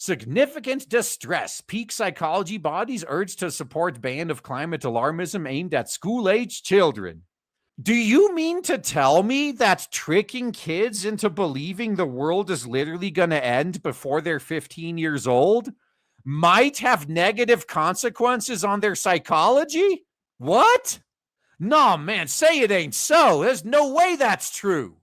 Significant distress. Peak psychology bodies urge to support ban of climate alarmism aimed at school-age children. Do you mean to tell me that tricking kids into believing the world is literally going to end before they're 15 years old might have negative consequences on their psychology? What? No, man, say it ain't so. There's no way that's true.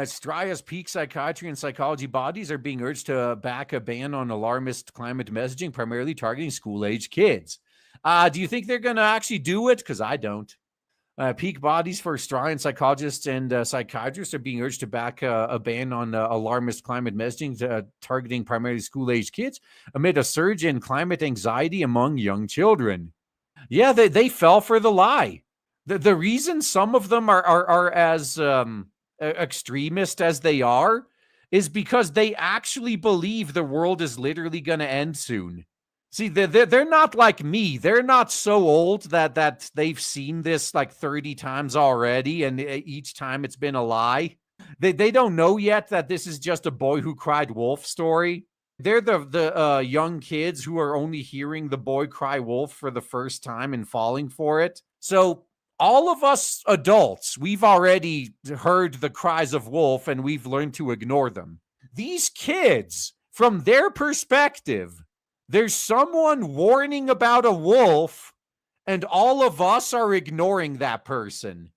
Straya's peak psychiatry and psychology bodies are being urged to back a ban on alarmist climate messaging, primarily targeting school-age kids. Do you think they're going to actually do it? Because I don't. Peak bodies for Australian psychologists and psychiatrists are being urged to back a ban on alarmist climate messaging targeting primarily school-age kids amid a surge in climate anxiety among young children. Yeah, they fell for the lie. The reason some of them are as extremist as they are is because they actually believe the world is literally going to end soon. See, they're not like me. They're not so old that they've seen this like 30 times already, and each time it's been a lie. They don't know yet that this is just a boy who cried wolf story. They're the young kids who are only hearing the boy cry wolf for the first time and falling for it. So all of us adults, we've already heard the cries of wolf and we've learned to ignore them. These kids, from their perspective, there's someone warning about a wolf, and all of us are ignoring that person.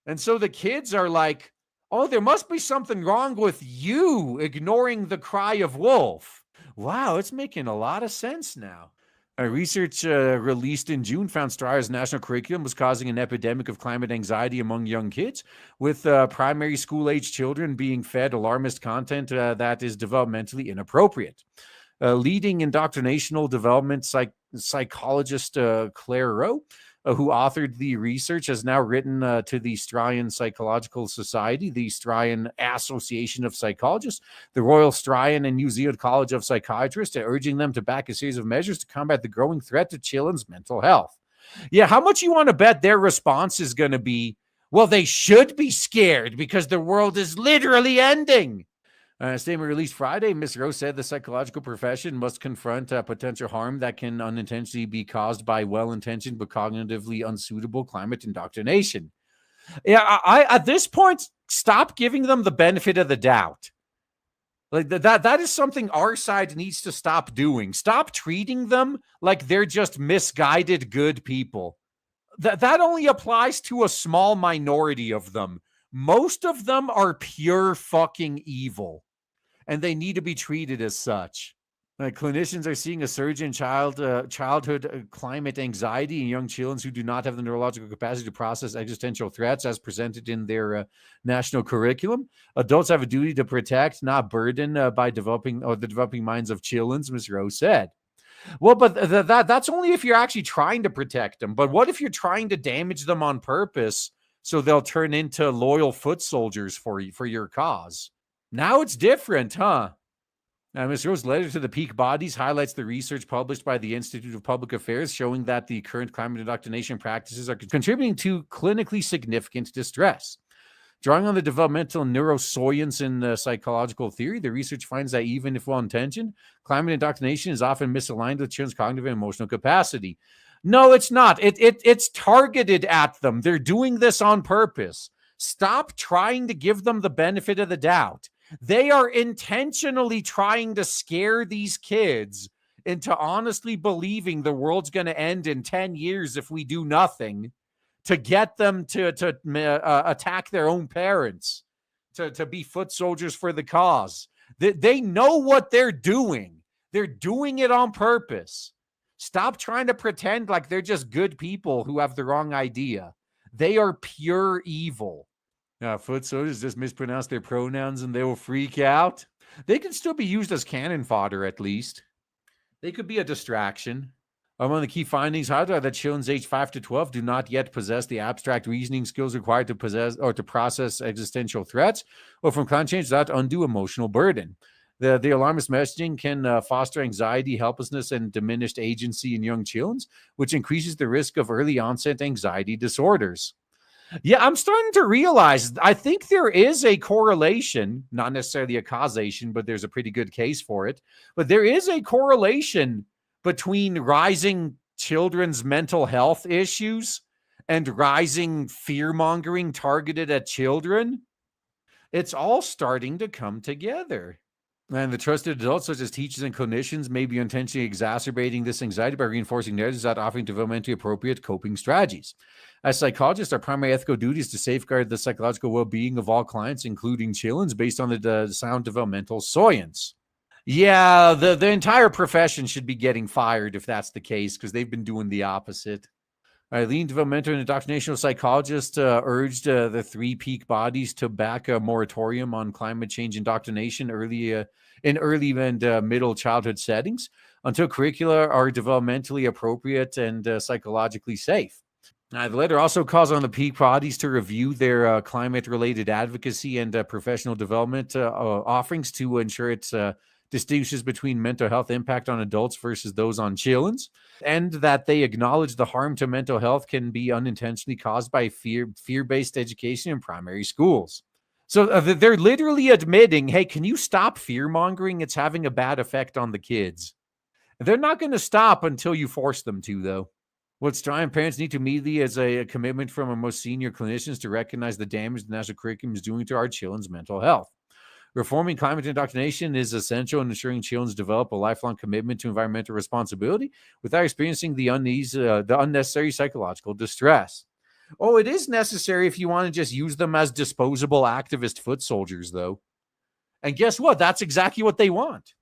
And so the kids are like, oh, there must be something wrong with you ignoring the cry of wolf. Wow, it's making a lot of sense now. Research released in June found Straya's national curriculum was causing an epidemic of climate anxiety among young kids, with primary school-age children being fed alarmist content that is developmentally inappropriate. Leading indoctrinational development psychologist Claire Rowe, who authored the research, has now written to the Australian Psychological Society, the Australian Association of Psychologists, the Royal Australian and New Zealand College of Psychiatrists, urging them to back a series of measures to combat the growing threat to children's mental health. Yeah, how much you want to bet their response is going to be, well, they should be scared because the world is literally ending? A statement released Friday, Ms. Rose said the psychological profession must confront potential harm that can unintentionally be caused by well-intentioned but cognitively unsuitable climate indoctrination. Yeah, I at this point, stop giving them the benefit of the doubt. Like that is something our side needs to stop doing. Stop treating them like they're just misguided good people. That only applies to a small minority of them. Most of them are pure fucking evil, and they need to be treated as such. Clinicians are seeing a surge in childhood climate anxiety in young children who do not have the neurological capacity to process existential threats as presented in their national curriculum. Adults have a duty to protect, not burden by the developing minds of children, Ms. Rose said. Well, but that's only if you're actually trying to protect them. But what if you're trying to damage them on purpose so they'll turn into loyal foot soldiers for your cause? Now it's different, huh? Ms. Rose's letter to the peak bodies highlights the research published by the Institute of Public Affairs showing that the current climate indoctrination practices are contributing to clinically significant distress. Drawing on the developmental neuroscience and psychological theory, the research finds that even if well-intentioned, climate indoctrination is often misaligned with children's cognitive and emotional capacity. No, it's not. It's targeted at them. They're doing this on purpose. Stop trying to give them the benefit of the doubt. They are intentionally trying to scare these kids into honestly believing the world's going to end in 10 years if we do nothing, to get them to attack their own parents, to be foot soldiers for the cause. They know what they're doing. They're doing it on purpose. Stop trying to pretend like they're just good people who have the wrong idea. They are pure evil. Foot soldiers just mispronounce their pronouns and they will freak out. They can still be used as cannon fodder, at least. They could be a distraction. Among the key findings highlight that children aged 5 to 12 do not yet possess the abstract reasoning skills required to possess or to process existential threats or from climate change without undue emotional burden. The alarmist messaging can foster anxiety, helplessness, and diminished agency in young children, which increases the risk of early onset anxiety disorders. Yeah, I'm starting to realize I think there is a correlation, not necessarily a causation, but there's a pretty good case for it. But there is a correlation between rising children's mental health issues and rising fear mongering targeted at children. It's all starting to come together. And the trusted adults, such as teachers and clinicians, may be intentionally exacerbating this anxiety by reinforcing narratives that offering developmentally appropriate coping strategies. As psychologists, our primary ethical duty is to safeguard the psychological well-being of all clients, including children, based on the sound developmental science. Yeah, the entire profession should be getting fired if that's the case, because they've been doing the opposite. Leading developmental and indoctrinational psychologist urged the three peak bodies to back a moratorium on climate change indoctrination in early and middle childhood settings until curricula are developmentally appropriate and psychologically safe. The letter also calls on the peak bodies to review their climate-related advocacy and professional development offerings to ensure it distinguishes between mental health impact on adults versus those on children's, and that they acknowledge the harm to mental health can be unintentionally caused by fear-based education in primary schools. So they're literally admitting, hey, can you stop fear-mongering? It's having a bad effect on the kids. They're not going to stop until you force them to, though. What strong parents need to immediately is a commitment from our most senior clinicians to recognize the damage the national curriculum is doing to our children's mental health. Reforming climate indoctrination is essential in ensuring children develop a lifelong commitment to environmental responsibility without experiencing the unnecessary psychological distress. Oh, it is necessary if you want to just use them as disposable activist foot soldiers, though. And guess what? That's exactly what they want.